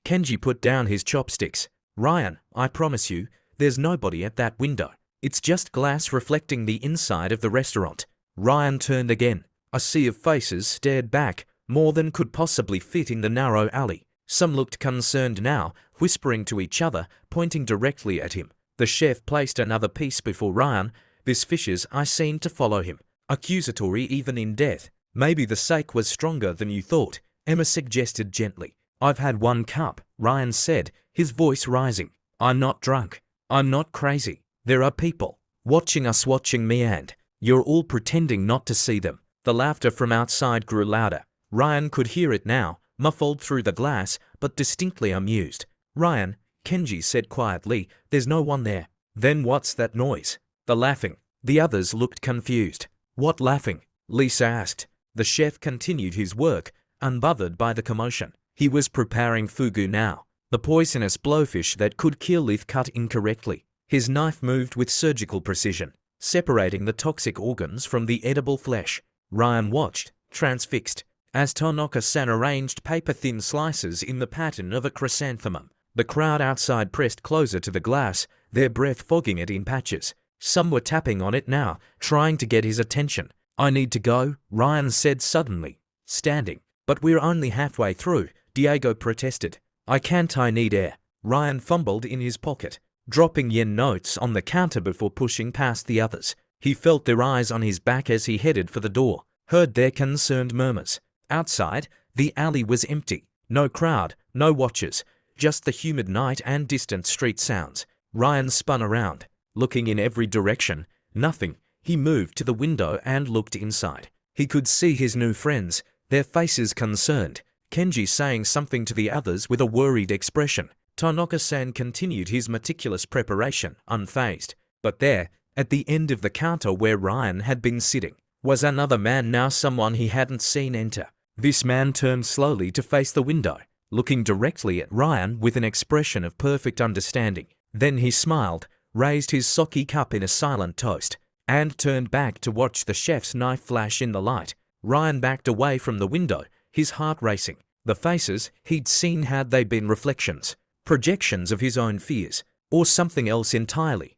Kenji put down his chopsticks. Ryan, I promise you, there's nobody at that window. It's just glass reflecting the inside of the restaurant. Ryan turned again. A sea of faces stared back, more than could possibly fit in the narrow alley. Some looked concerned now, whispering to each other, pointing directly at him. The chef placed another piece before Ryan. This fish's eye seemed to follow him, accusatory even in death. Maybe the sake was stronger than you thought, Emma suggested gently. I've had one cup, Ryan said, his voice rising. I'm not drunk. I'm not crazy. There are people watching us, watching me, and you're all pretending not to see them. The laughter from outside grew louder. Ryan could hear it now, muffled through the glass, but distinctly amused. Ryan, Kenji said quietly, there's no one there. Then what's that noise? The laughing. The others looked confused. What laughing? Lisa asked. The chef continued his work, unbothered by the commotion. He was preparing fugu now, the poisonous blowfish that could kill if cut incorrectly. His knife moved with surgical precision, separating the toxic organs from the edible flesh. Ryan watched, transfixed, as Tanaka-san arranged paper-thin slices in the pattern of a chrysanthemum. The crowd outside pressed closer to the glass, their breath fogging it in patches. Some were tapping on it now, trying to get his attention. I need to go, Ryan said suddenly, standing. But we're only halfway through, Diego protested. I need air. Ryan fumbled in his pocket, dropping yen notes on the counter before pushing past the others. He felt their eyes on his back as he headed for the door, heard their concerned murmurs. Outside, the alley was empty. No crowd, no watchers, just the humid night and distant street sounds. Ryan spun around, looking in every direction. Nothing. He moved to the window and looked inside. He could see his new friends, their faces concerned. Kenji saying something to the others with a worried expression. Tanaka-san continued his meticulous preparation, unfazed. But there, at the end of the counter where Ryan had been sitting, was another man, now someone he hadn't seen enter. This man turned slowly to face the window, looking directly at Ryan with an expression of perfect understanding. Then he smiled, raised his sake cup in a silent toast, and turned back to watch the chef's knife flash in the light. Ryan backed away from the window, his heart racing. The faces he'd seen, had they been reflections, projections of his own fears, or something else entirely?